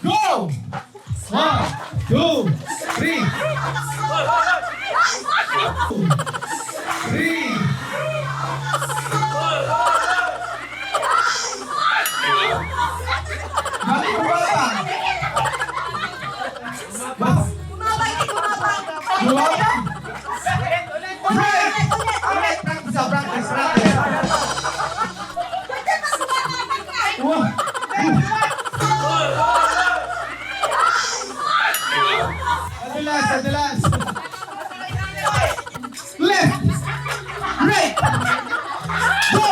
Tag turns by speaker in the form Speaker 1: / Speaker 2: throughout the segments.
Speaker 1: Go! 1, 2, 3. 3. Bakit ba?
Speaker 2: Kumabay!
Speaker 1: Kumabay!
Speaker 2: Ulit!
Speaker 1: Sa practice natin. Wow. Adulas. Left. Right. Go.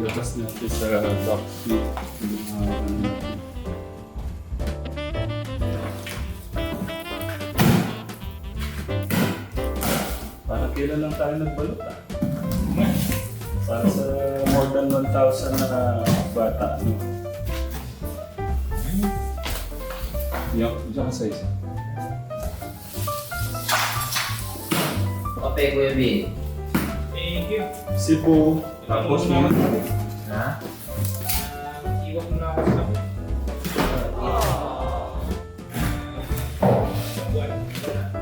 Speaker 3: Ilabas natin sa dock seat yung mga ano natin. Para kailan lang tayo nagbalot ah. Para sa more than 1,000 na bata. Ano? Yan, dyan ka sa isa.
Speaker 4: Kape, Kuya B.
Speaker 3: Sipo, tapos mo.
Speaker 4: Ha?
Speaker 5: Iwan mo na ako sa ako.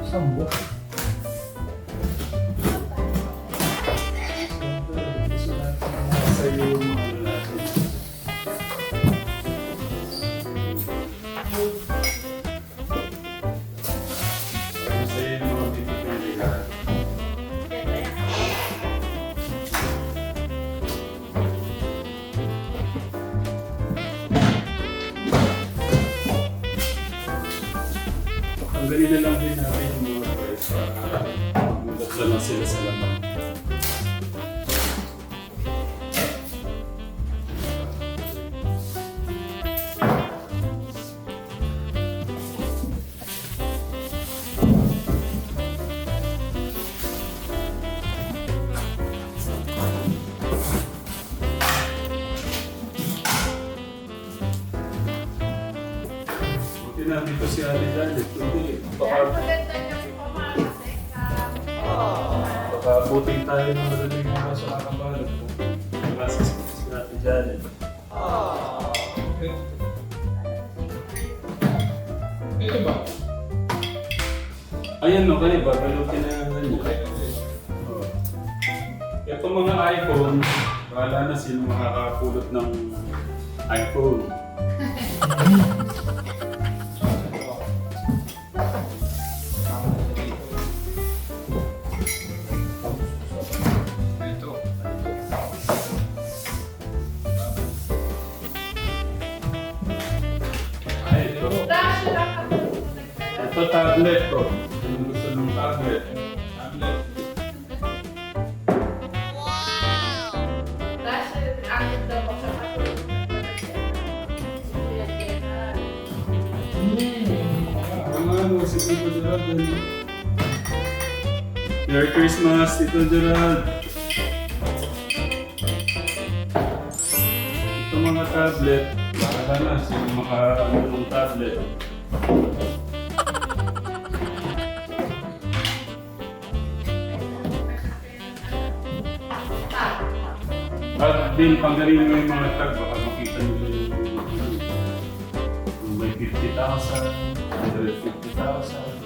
Speaker 4: Sambo.
Speaker 3: Sa yung ano natin. Sa yung mga bibigyan lahat. Tanggalin na lang din natin yung mga price para magulat na lang sila sa laman. Buti namin ito si Ate Janet. Hindi, baka buting tayo ng madaling mga sa kakabalan po. Nasa si Ate Janet.
Speaker 5: Ito ba?
Speaker 3: Ayan no, kayo ba? Balutin na yung ganyan. Oh. Ito mga iPhone, wala na sino makakapulot ng iPhone.
Speaker 5: Ito.
Speaker 3: Ay, ito. Ito tablet ko. Kung gusto ng tablet.
Speaker 5: Tablet.
Speaker 3: Ano, si Tito Gerald. Merry Christmas, Tito Gerald. Ito mga tablet. Baka na, sino makaano ng tablet. At din, panggaling mo yung mga tag, baka makita nyo yung may 50,000, 150,000.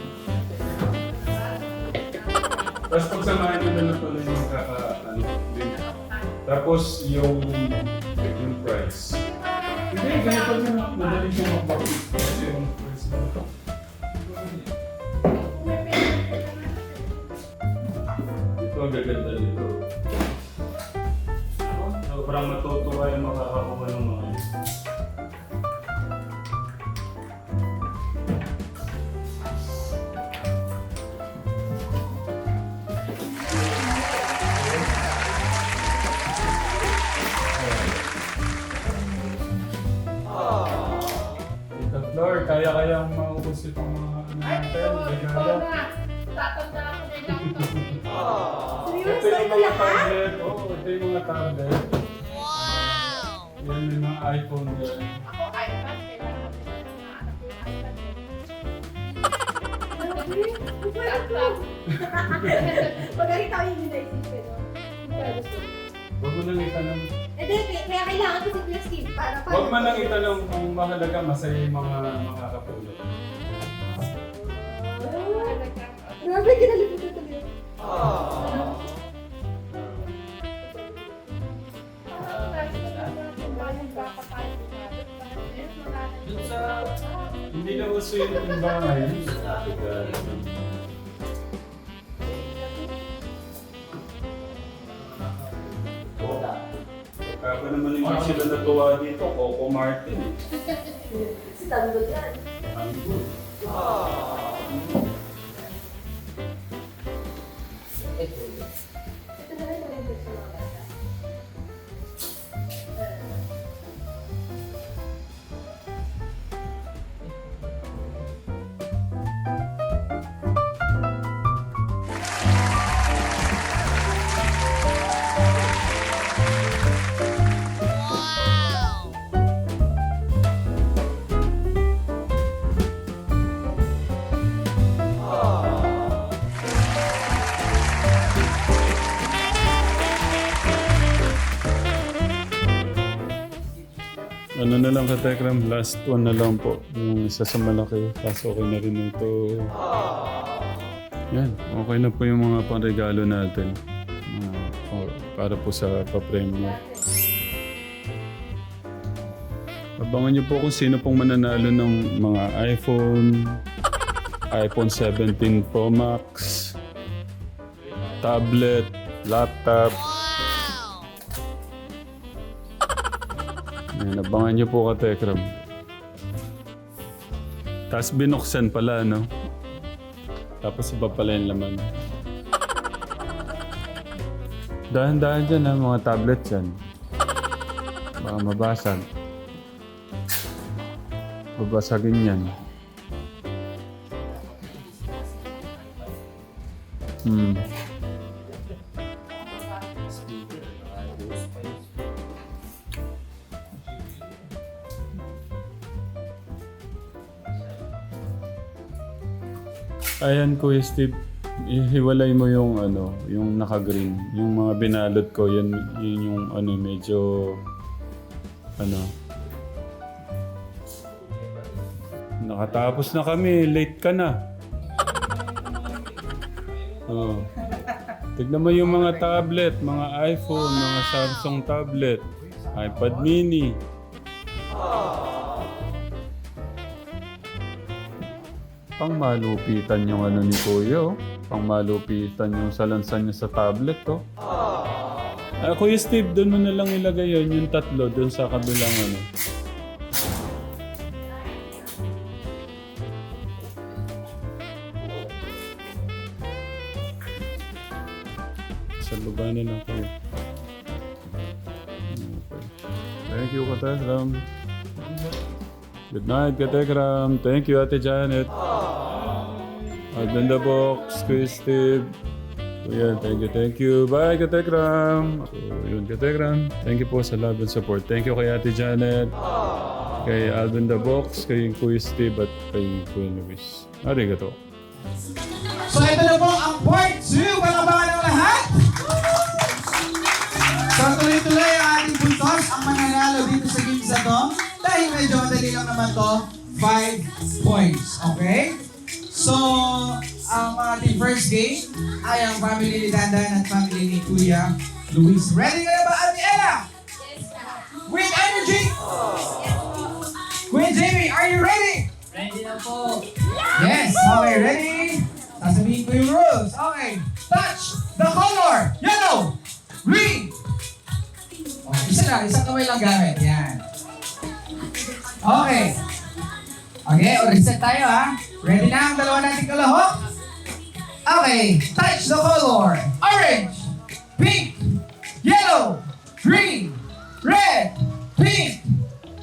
Speaker 3: Tapos pagsamahin nyo na lang pala yung kaka-ano din. Tapos yung price. Hindi, ganito din. Madali siya mag-bakit. Kasi yung price nito. Ito ang gaganda dito. Sobrang matutuwa yung makakakuha ng mga yun. sayang maubos itong mga ano natin. Regalo.
Speaker 2: Tatanda ako na lang to.
Speaker 3: Ito yung mga tablet. Ito yung mga tablet. Yan yung mga iPhone dyan.
Speaker 2: Ako, iPad. Kailangan ko na ng anak ko yung iPad.
Speaker 6: Magaling tayo yung naisipin, no? Kaya gusto.
Speaker 3: Huwag mo nang itanong.
Speaker 6: Hindi, kaya kailangan ko si Kuya Steve para
Speaker 3: Huwag mo nang itanong kung mahalaga masaya yung mga makakapulot.
Speaker 6: Grabe, kinalimutan tuloy.
Speaker 5: Dun sa...
Speaker 3: Hindi na uso yung timbangan. Kaya naman yung sila natuwa dito, Coco Martin.
Speaker 6: Si Tanggol yan.
Speaker 3: Ang good.
Speaker 6: Ito na rin yung sa mga bata.
Speaker 3: Ano na lang Katekram, last one na lang po. Yung isa sa malaki, kaso okay na rin ito. Yan, okay na po yung mga pangregalo natin. Para po sa papremyo. Abangan niyo po kung sino pong mananalo ng mga iPhone 17 Pro Max, tablet, laptop. Ayan, abangan niyo po Katekram. Tapos binuksan pala, no? Tapos iba pala yung laman. Dahan-dahan dyan, ha? Mga tablet dyan. Baka mabasag. Babasagin yan. Ayan Kuya Steve, ihiwalay mo yung ano, yung naka-green. Yung mga binalot ko, yun yung ano, medyo ano. Nakatapos na kami, late ka na. Oh. Tignan mo yung mga tablet, mga iPhone, mga Samsung tablet, iPad mini. Pangmalupitan yung ano ni Kuya, oh. Pangmalupitan yung salansan niya sa tablet, oh. Kuya Steve, doon mo na lang ilagay yun, yung tatlo, doon sa kabilang ano. Sa lugar na lang kayo. Okay. Thank you, Katekram. Good night, Katekram. Thank you, Ate Janet. Open the box, Kuya Steve. So yan, thank you. Bye, Katekram. So yun, Katekram. Thank you po sa love and support. Thank you kay Ate Janet, kay Alvin the Box, kay Kuya Steve, at kay Kuya Luis. Arigato.
Speaker 1: So ito na po ang part 2. Palabangan ng lahat. So tuloy-tuloy ang ating puntos. Ang mananalo dito sa games na to, dahil medyo madali lang naman to, 5 points. Okay? So, ang ating first game ay ang family ni Dandan at family ni Kuya Luis. Ready ka na ba, Ate Ella?
Speaker 2: Yes,
Speaker 1: With energy? Kuya Jamie, are you ready?
Speaker 5: Ready na po.
Speaker 1: Yes. Okay, ready? Sasabihin ko yung rules. Okay. Touch the color. Yellow. Green. Oh, isa lang. Isang kamay lang gamit. Yan. Okay. Okay, reset tayo ha. Ready na ang dalawa nating kalahok? Okay. Touch the color. Orange. Pink. Yellow. Green. Red. Pink.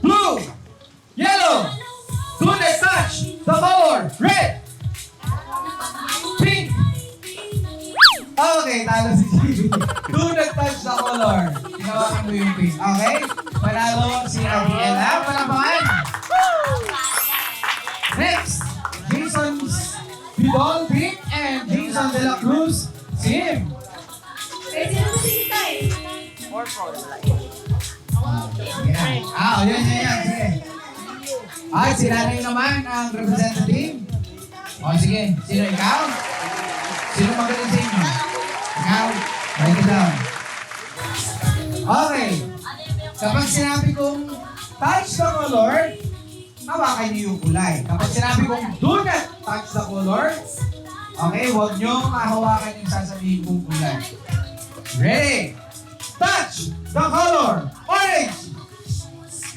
Speaker 1: Blue. Yellow. Do not touch Okay, talo si Gigi. Do not touch the color. Tinawakan mo yung pink. Okay? Panalo si Ariela. Palabangan. Next, Jason Bidon Pink and Jason De La Cruz Sim.
Speaker 6: Eh, sino ba si Itay?
Speaker 1: Yan. Yan. Sige. Ay, si Nanay naman ang representative. O, sige. Sino ikaw? Sino magaling sa inyo? Ikaw? Balik ka down. Okay. Kapag sinabi kong touch the color, hawakan niyo yung kulay. Kapag sinabi kong do not touch the color, okay, huwag niyo mahawakan yung sasabihin kong kulay. Ready? Touch the color. Orange.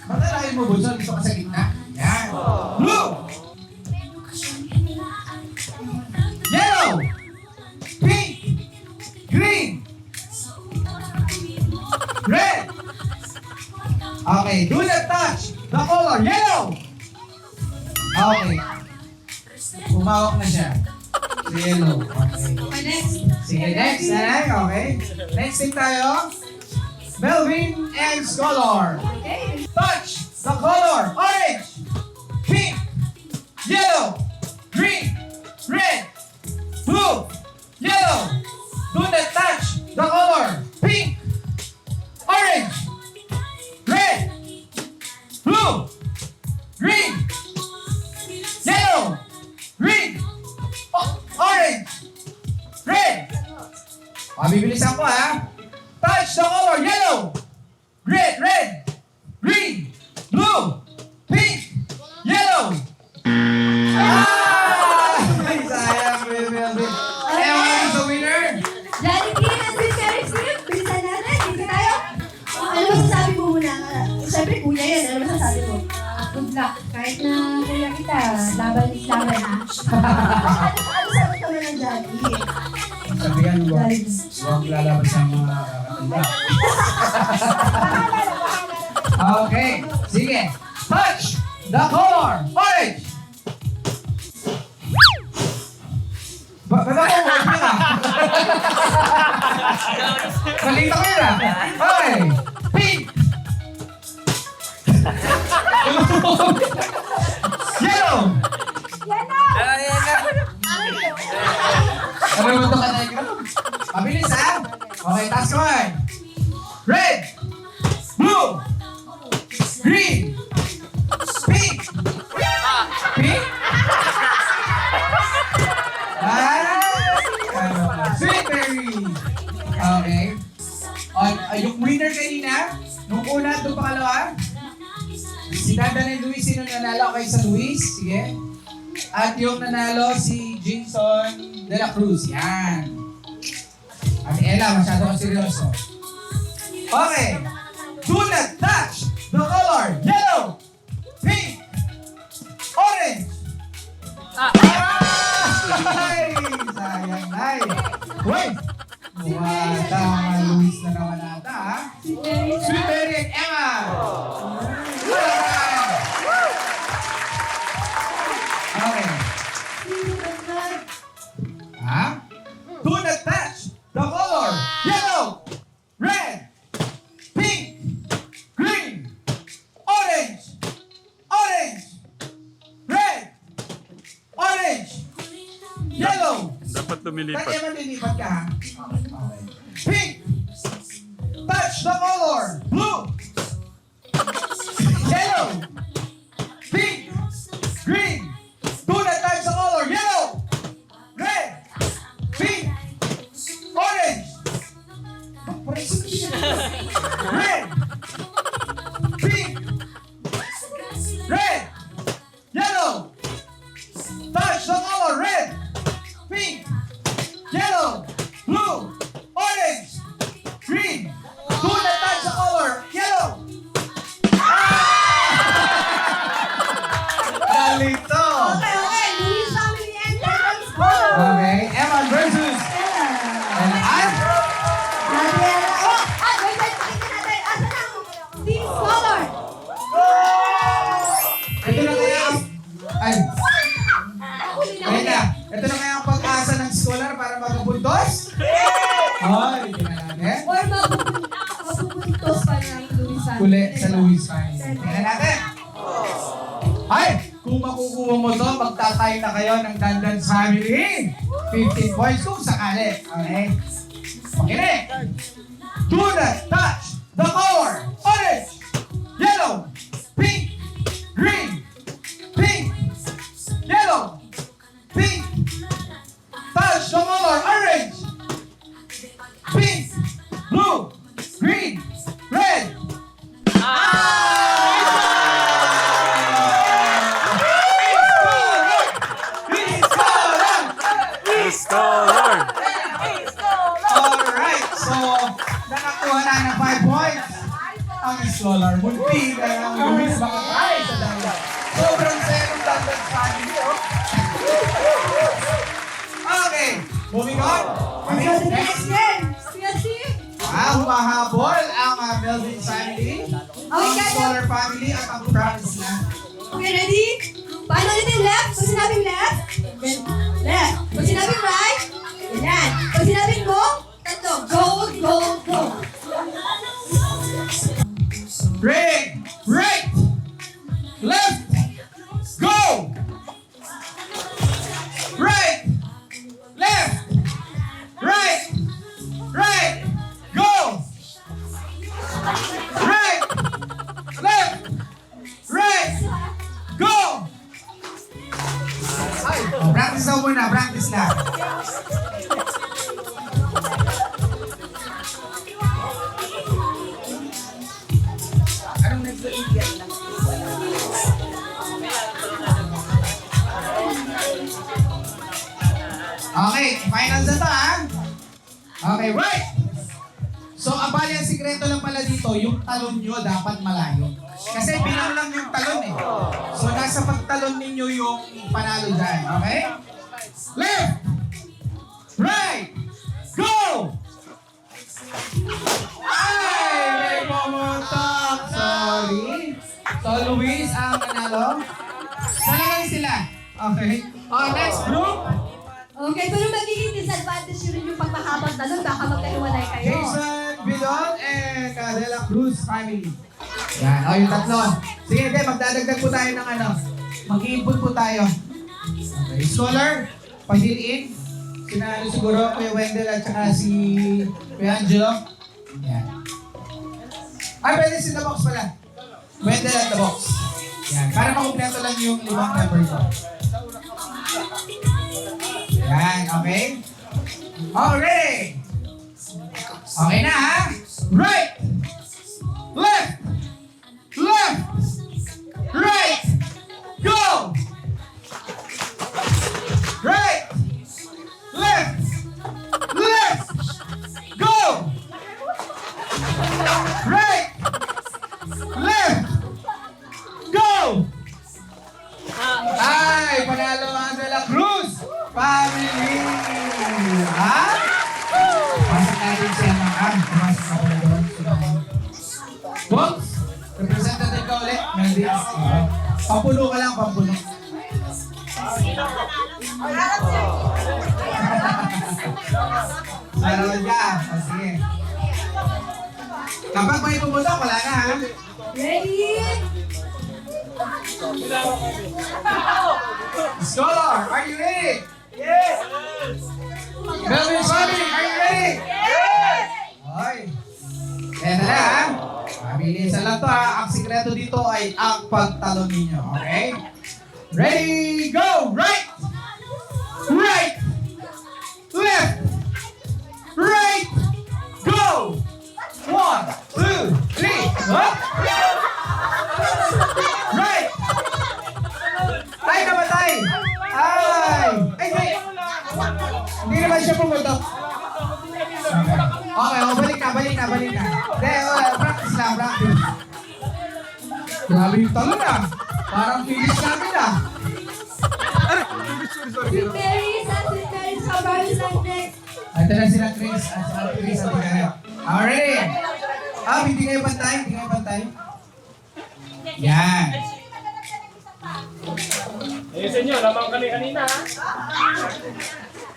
Speaker 1: Matalahin mo, Bunso. Dito ka sa gitna. Yan. Blue. Yellow. Pink. Green. Red. Okay, do not touch the color. Yellow. Okay. Umawak na siya. Si yellow. Okay.
Speaker 6: Okay, next.
Speaker 1: Sige, next. Okay. Next thing tayo. Melvin and Scholar.
Speaker 6: Okay.
Speaker 1: Touch the color. Orange. Pink. Yellow. Green. Red. Blue. Yellow. Do not touch the color. Pink. Orange. Red. Blue. Green. Yellow. Green. Orange. Red. Bibilisan ko ha. Touch the color. Yellow. Red. Green. Blue. Pink. Yellow. Sayang, Melvin. Ewan is the winner.
Speaker 6: Johnny Green and Sweet Cherry Slim. Bilisan natin. Dito tayo. Ano masasabi mo muna? Siyempre, kuya yan. Ano masasabi mo?
Speaker 2: Good luck. Kahit na kuya kita, laban ha.
Speaker 6: Ano sabi ka ng Johnny?
Speaker 1: Sabihan mo, huwag lalabas ang mga kakatanda. Okay, sige. Touch the color. Orange. Ba't ako huwag niya ka? Malita ko yun ah. Okay. Pink. Yellow. Ano mo ito ka na ikaw? Mabilis ha? Okay, taas ko man. Red. Blue. Green. Pink. Pink? Sweet berry. Okay. Yung winner kanina, nung una at nung pangalawa, si Dandan and Luis, sino nanalo kay sa Luis? Sige. At yung nanalo si Jason De La Cruz. Yan. At Ella, masyado kang seryoso. Okay. Do not touch the color yellow, pink, orange. Ay! Sayang, ay. Wait! Wala mga Luis na naman ata, ha? Sweet Berry and Emma! Okay. Ha? Do not touch the color yellow, red, pink, green, orange, red, orange, yellow.
Speaker 3: Dapat lumilipat.
Speaker 1: Kaya malilipat ka, ha? Okay. Pink. Touch the color. Blue. Yellow. Pink. Green. Do not touch the color. Yellow. Red. Pink. Orange. Red. Pink. Red. Yellow. Touch the color. Red. Pink. Yellow. Blue. Orange. Green. Do not touch the color. Yellow. Galito.
Speaker 6: Okay. Luis family and Dennis Paul.
Speaker 1: Okay. Evan versus and Ann.
Speaker 6: Gabriela. Wait, pakita natin. Asa na ang team color?
Speaker 1: Ito na kaya ang... Ay,
Speaker 6: Huli na
Speaker 1: ayun na. Ito na kaya ang pag-asa ng scholar para magabuntos. uli sa Luis family. Tingnan natin. Ay, kung makukuha mo to, magtatay na kayo ng Dandan's family. 15 points kung sakali. Okay? Makinig. Do not touch the color orange, yellow, pink, green, pink, yellow, pink. Touch the color orange, pink, blue, green, red.
Speaker 3: Scholar!
Speaker 1: Alright, so nakakuha na ng 5 points. Ang scholar, munti na ang Luis makatay sa dahil. Sobrang serong Dandan's family, oh. Okay, moving on.
Speaker 6: Let's go to the next game. Kasi,
Speaker 1: Mahabol ang Melvin's family, ang Scholar family at ang Promise na.
Speaker 6: okay, ready? Paano ulit yung left? Pag sinabing left, then left. Pag sinabing right, yan. Pag sinabing go, tatlo. Go, go, go.
Speaker 1: Right, right, left, go. Right, left, right, right, go. Right, left, right, go. Ay, practice na muna, practice na. Okay, finals na to ha. Okay, right. So, abali ang sikreto lang pala dito, yung talon nyo dapat malayo. Kasi bilang lang yung talon eh. So, nasa pagtalon ninyo yung panalo dyan. Okay? Left! Right! Go! Ay! May pumutok! Sorry. So, Luis ang nanalo. Sana lang sila. Okay. Next group.
Speaker 6: Okay, pero magiging disadvantage yun rin yung pagmahabang talon. Baka magkahiwalay kayo.
Speaker 1: Jason Bidon and De La Cruz family. Yan, yung tatlo. Sige, magdadagdag po tayo ng ano. Mag-i-input po tayo. Okay, Scholar, pa-fill in. Sinalo siguro Kuya Wendell at saka si Kuya Angelo. Yan. Ay, pwede si The Box pala. Wendell at The Box. Yan, para makumpleto lang yung 5 number ko. Yan, okay? Okay! Okay na ha? Right! Left! Left! Right! Go! Right! Left! Left! Go! Right! Left! Go! Ay, panalo ang De La Cruz family! Ha? Pasok natin siya ng pumasok ako na doon. Box, representative ka ulit. Melvin. Pampuno ka lang, pampuno. Larawan ka. O, sige. Kapag may pumutok, wala na ha.
Speaker 6: Ready?
Speaker 1: Scholar, are you ready? Yes! Melvin family, are you ready? Yes! Hoy. Kaya na ha. Mabilisan lang to ha. Ang sikreto dito ay ang pagtalon ninyo. Okay? Ready, go! Right! Right! Left! Right! Go! 1, 2, 3, up! Right! Ay, namatay! Ay! Ay, ay! Hindi naman siya pumutok. Okay, balik na. Hindi, practice lang, practice. Grabe yung talon ah. Parang finish namin ah.
Speaker 6: Si Paris at si Paris Cabarrus ang next.
Speaker 1: Ito na sila Chris at sila Chris at Tigaya. Already? Hindi kayo pantay? Yan.
Speaker 2: Ayusin nyo, lamang kami kanina ha.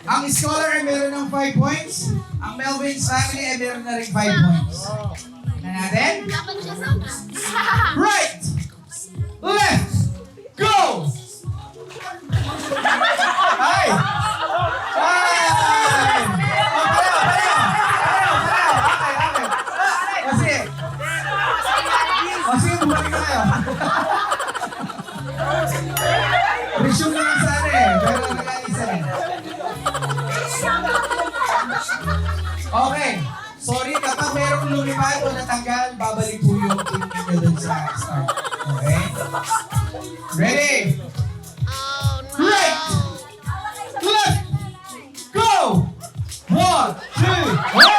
Speaker 1: Ang Scholar ay meron ng 5 points. Ang Melvin's family ay meron na rin 5 points. Tingnan natin. Right! Left! Go! Ay! Ay! Oh, pareho! Okay. O sige, bumalik na kayo. Resume naman sana eh, pero nag-alisa eh. Okay. Sorry, kapag merong lumipad o natanggal, babalik po yung team ninyo dun sa start. Okay? Ready? Right! Left! Go! 1, 2, 1!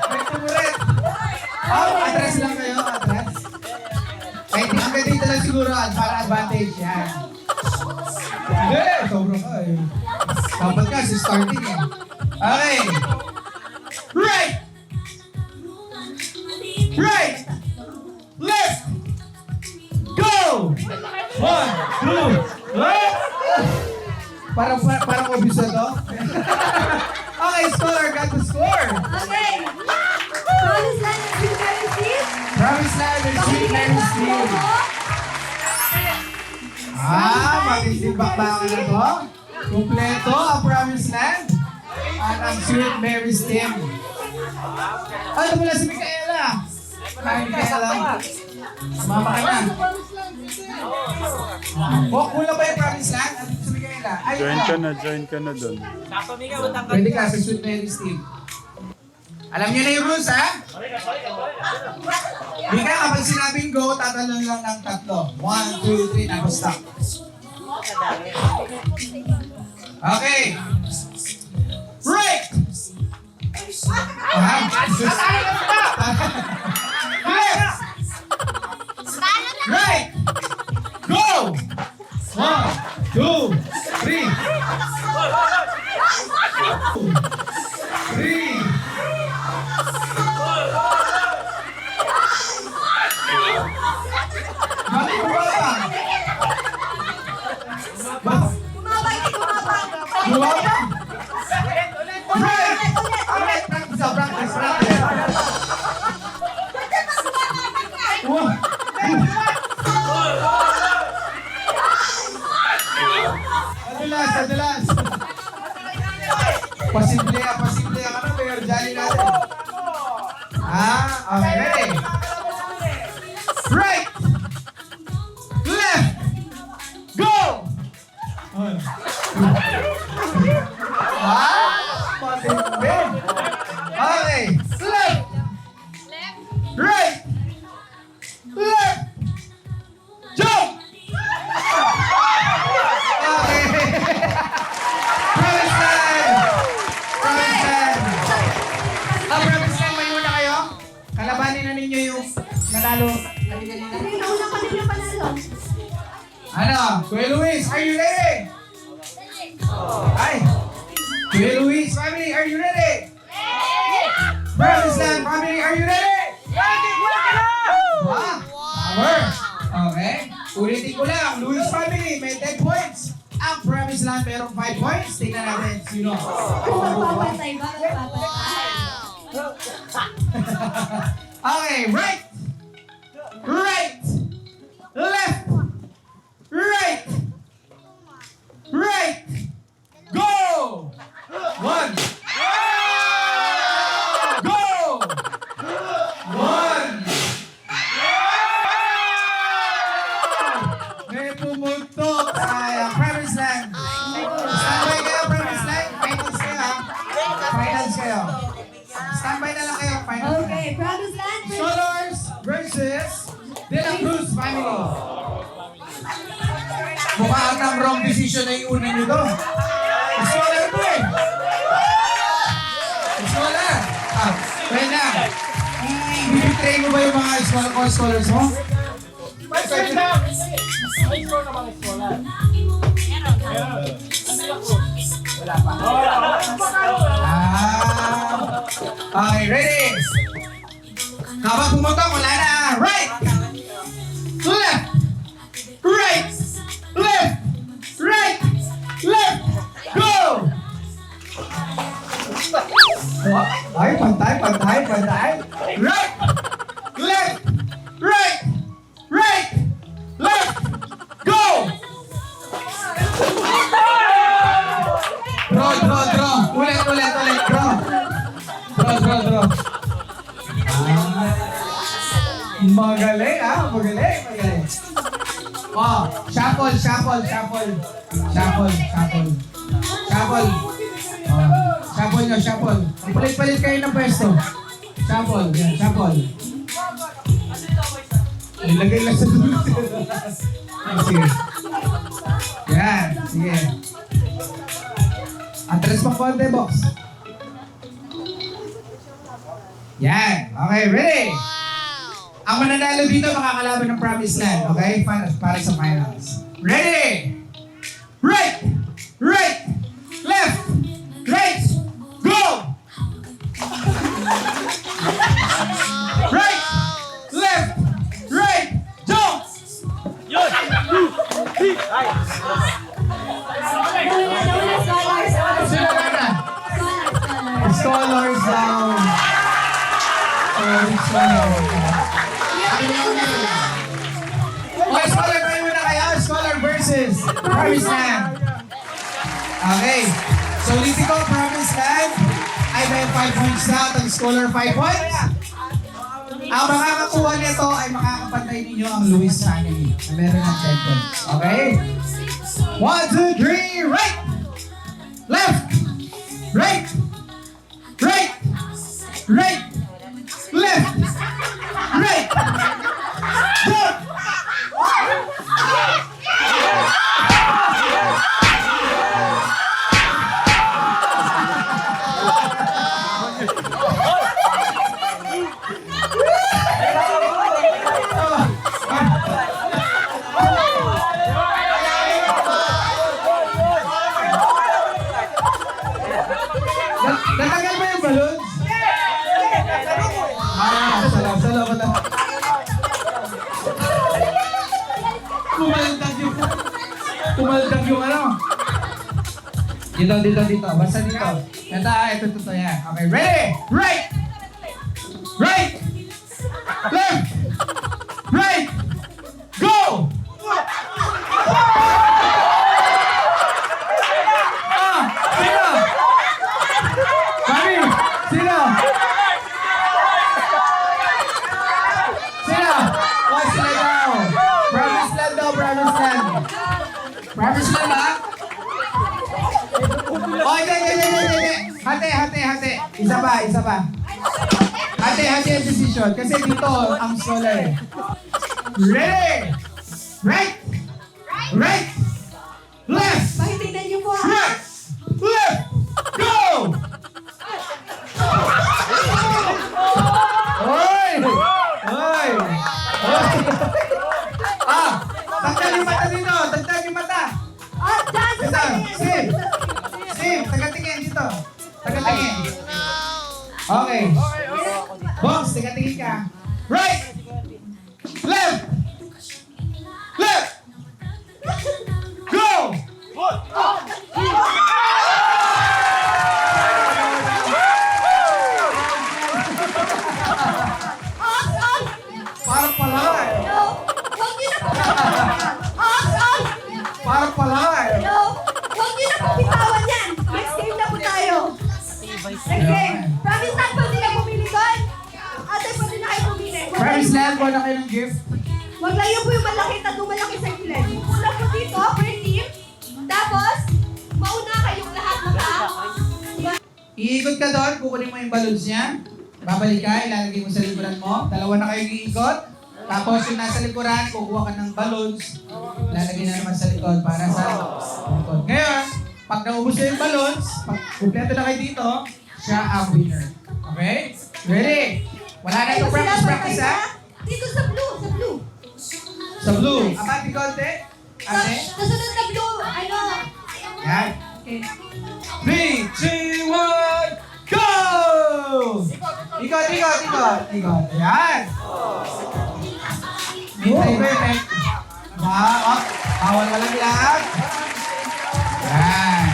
Speaker 1: May tumulit. Atras lang kayo, atras. Kahit hanggang dito lang siguro para advantage yan. Hindi, sobrang ka eh. Dapat kasi starting eh. Okay. Right! Right! Left! Go! 1, 2, left! Parang obvious na to. Okay, score. Got the score.
Speaker 6: Okay. Promise Land and Sweet Mary Steve.
Speaker 1: Promise Land and Sweet Mary Steve. Magsimbakbakan na to. Kompleto ang Promise Land at ang Sweet Mary Steve. Ano pala si Micaela? Hi, Micaela. Sumama ka na. Kulang ba yung Promise Land? Ano si Micaela? Ay,
Speaker 3: Join ka na doon.
Speaker 5: Sakto, Mika, utang ka.
Speaker 1: pwede ka sa Sweet Mary Steve. Alam niyo na yung rules, ha? Mika, kapag sinabing go, tatalon lang ng tatlo. 1, 2, 3, tapos stop. Okay. Right! Left! Right! Go! 1, 2, 3. 3. Bakit bumaba?
Speaker 6: Kumabay ka, kumabay.
Speaker 1: Bumaba? Right! Ulit! Practice, practice. Wow! Adulas. Pasimple ka na, pero jolly natin. Okay, ready? Right! Left! Go! Matindi. Okay, left! Right! Left! Jump! Okay. Promise Land! Promise Land, may muna kayo? Kalabanin na ninyo yung nanalo kanina.
Speaker 6: Hindi na unang kami na panalo.
Speaker 1: Ano? Kuya Luis, are you ready? Ay! Kuya Luis, family, are you ready? Promise Land, family, are you ready? Wow! Power! Okay. Ulitin ko lang, Luis family, may 10 points. Ang Promise Land, merong 5 points. Tingnan natin sino.
Speaker 6: Kung magpapantay ba? Magpapantay.
Speaker 1: Okay, right! Right! Left! Right! Right! Go! 1! Go! 1! May pumutok sa Promise Land. Standby kayo, Promise Land. Finals kayo, ha? Finals kayo. Standby na lang kayo, finals.
Speaker 6: Okay, Promise Land.
Speaker 1: Scholars versus De La Cruz family. Mukhang ang wrong decision na yung una nyo to. Scholar po eh. Scholar. Pwede na. Bibitray mo ba yung mga scholars mo? Okay, ready? Kapag pumunta, wala na. Right! Left! Right! Left! Right! Left! Go! Ay, pantay. Right! Draw. Ulit. Draw. Draw. Magaling. Oh, shuffle. Oh, shuffle. Palit-palit kayo ng pwesto. Shuffle. Ilagay lang sa dulo. Sige. Yan, sige. Atras pang konti, box. Yan. Okay, ready? Ang mananalo dito makakalaban ng Promised Land, okay? Para sa finals. Ready? Right! Left! Right! Go! Right! Left! Right! Jump! Sino na? Scholars down. Okay, scholar tayo muna kayo. Scholar versus Promised Land. Okay. So, ulitin ko, Promised Land ay may 5 points na at ang scholar 5 points. Ang makakakuha nito ay makakapantay ninyo ang Lewis family na meron ng 10 points. Okay? 1, 2, 3, right! Left! Right! Left! Right! Jump! Natagal ba yung balloons? Salamat na. Kumaldag yung ano. Dito. Basta dito. Ito yan. Okay, ready? Right! Left! Right! Go! Sino? Mami! Sino? Oh, sila daw. Promised Land daw. Promised Land ba? Oh, hindi. Hati. Isa pa. Hati ang decision. Kasi dito, ang scholar eh. Ready? Right! Left!
Speaker 6: Pakitignan niyo po ha.
Speaker 1: Right! Left! Go! Oy! Tagdag yung mata dito.
Speaker 6: Dyan sa
Speaker 1: Sim, tagatingin dito. Okay. Box, tagatingin ka. Right! Left! Go! Parang pala eh.
Speaker 6: Huwag niyo na po.
Speaker 1: Parang pala eh.
Speaker 6: Huwag niyo na po bitawan yan. Next game na po tayo. Next game. Promise Land, pwede na pumili doon. Ate, pwede na kayo pumili.
Speaker 1: Promised Land, wala kayo ng gift.
Speaker 6: Huwag lang yun po yung malaki at malaki sa gilid. Una po dito, per team. Tapos, mauna kayong lahat
Speaker 1: Iikot ka doon, kukunin mo yung balloons niya. Babalik ka, ilalagay mo sa likuran mo. Dalawa na kayong iikot. Tapos yung nasa likuran, kukuha ka ng balloons. Lalagay na naman sa likod para sa likod. Ngayon, pag naubos na yung balloons, pag kumpleto na kayo dito, siya ang winner. Okay? Ready? Wala na itong practice ha?
Speaker 6: Dito sa blue.
Speaker 1: Sa blue. Abati konti. Ate.
Speaker 6: Kasunod na blue,
Speaker 1: Yan.
Speaker 6: Okay.
Speaker 1: 3, 2, 1, go! Ikot. Yan. Hintay ko yun eh. Bawal walang lahat. Yan.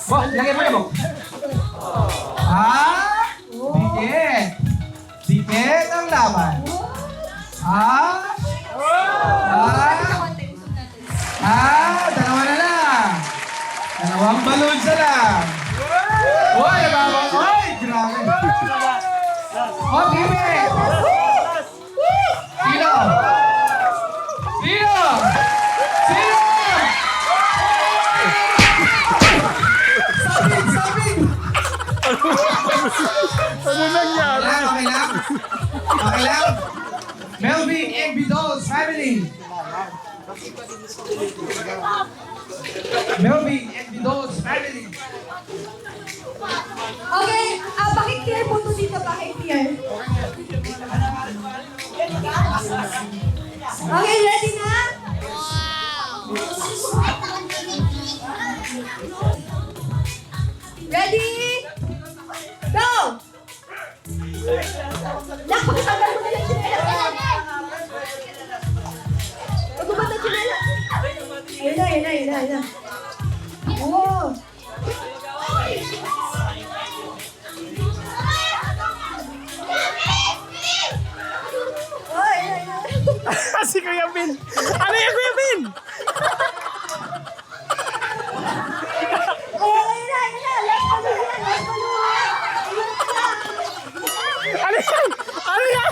Speaker 1: Bo, lagay mo na, Bo. Dikit ang laban. Dalawa na lang. Dalawang Balunsa lang. Hoy, nababa. Hoy, grabe. O, Kimi. Sino? Sino? Sino? Sabing, sabing.
Speaker 3: Ano nangyari?
Speaker 1: Okay lang. Okay lang. Melvin and Bidol's family. Melvin and Bidol's family.
Speaker 6: Okay, pakiclear po to dito, pakiclear. Okay, ready na? Ready? Go! Nakapagsagal mo na yung chinela. Magbubat ang chinela. Yun na. Oh!
Speaker 4: Si Kuya Bin! Ano yung Kuya Bin? Ano yan? Ano yan?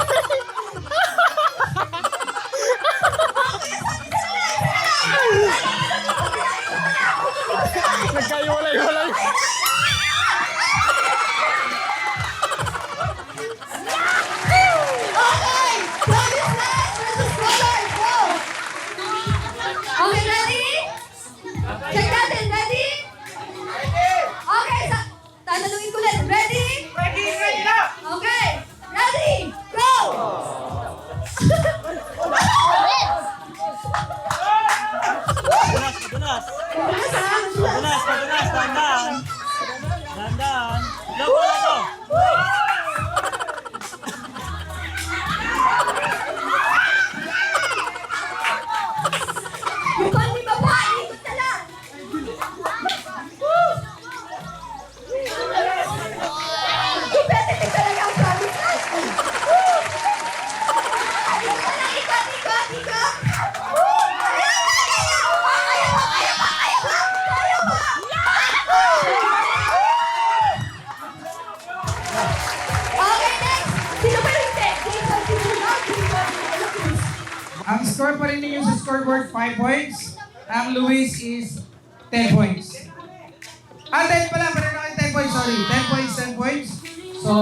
Speaker 4: Nagkaiwalay-walay.
Speaker 6: Okay, ready? Check natin, ready? Okay, tatanungin ko ulit. Ready?
Speaker 2: Ready na!
Speaker 6: Okay, ready? Go!
Speaker 5: Madulas! Dandan! Dandan! Lobo!
Speaker 6: Yung pang lima pa, ikot na lang. Competitive talaga ang promise. Ikot. Okay, next. Sino ba yung hindi?
Speaker 1: Ang score pa rin ninyo sa scoreboard, 5 points. Ang Luis is 10 points. 10 pala, pero na 10 points, sorry. 10 points, 10 points. So,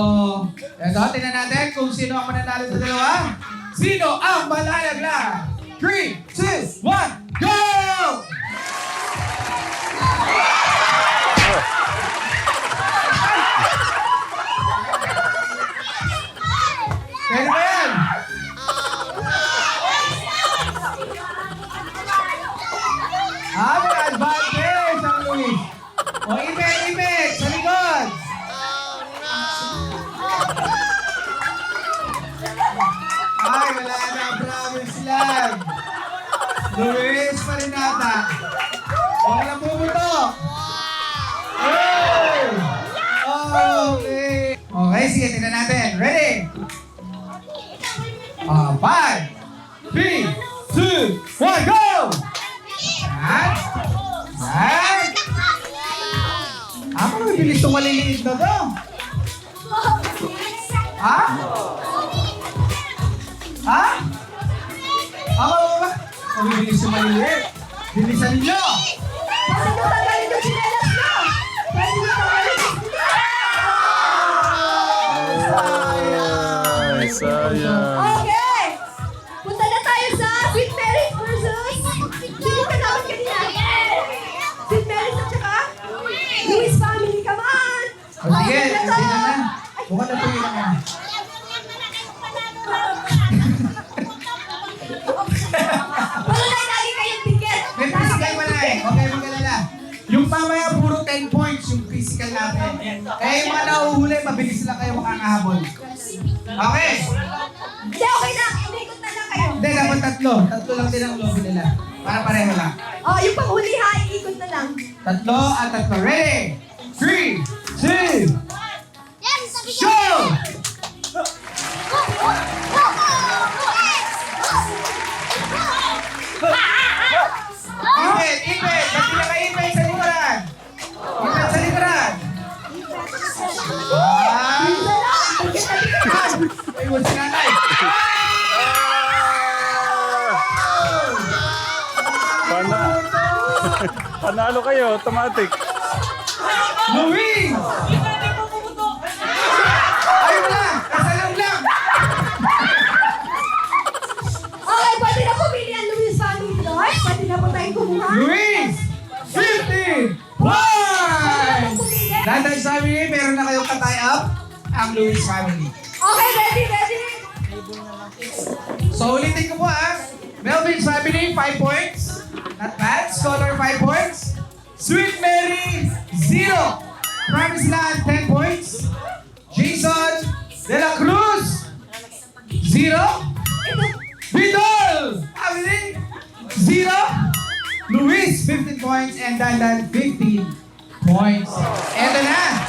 Speaker 1: eto, tingnan natin kung sino ang mananalo sa dalawa. Sino ang malalaglag? 3, 2, 1, go! Pwede ba yan? May advantage ang Luis. O, ipit, sa likod. Ay, wala na, promise lang. Luis pa rin ata. Huwag lang bumuto. Hey! Okay. Okay, sige, tingnan natin. Ready? 5, 3, 2, 1, go! Yan. Yan. Ako bibilis itong maliliit na to. Ha? Ha? Ako ba? Mabibilis yung maliliit. Bilisan ninyo.
Speaker 6: Pwede nyo tanggalin yung chinelas nyo. Pwede nyo tanggalin yung
Speaker 3: Sayang.
Speaker 6: Okay! Punta na tayo sa Sweet Berries versus... Sino kasama kanina? Sweet Berries at saka... Luis family, come on!
Speaker 1: O sige,
Speaker 6: Okay,
Speaker 1: tingnan na. Bukan na ito yung mga.
Speaker 6: Wala na lagi kayong ticket.
Speaker 1: May physical pa na eh. Okay, mag-alala. Yung mamaya puro 10 points yung physical natin. Kaya yung mga nauhuli, mabilis lang kayo makakahabol. Okay.
Speaker 6: Hindi, okay na. Inikot na lang kayo.
Speaker 1: Hindi, dapat tatlo. Tatlo lang din ang logo nila. Para pareho lang.
Speaker 6: Oh, yung panghuli ha, iikot na lang.
Speaker 1: Tatlo at tatlo. Ready? 3, 2, show! Ipit! Ba't pinaka-ipit sa likuran?
Speaker 4: Panalo kayo, automatic.
Speaker 1: Luis! Ay, wala! Kasalang lang!
Speaker 6: Okay, pwede na pumili ang Luis family doon. Pwede na po tayong kumuha.
Speaker 1: Luis! 50 points! Dandan family, meron na kayong ka-tie up ang Luis family.
Speaker 6: Okay, ready, ready.
Speaker 1: So, ulitin ko po Melvin's family, 5 points. Not bad. Scholar, 5 points. Sweet Mary, 0. Promise Land, 10 points. Jason De La Cruz, 0. Vidal family, 0. Luis, 15 points. And Dandan, 15 points. Eto na.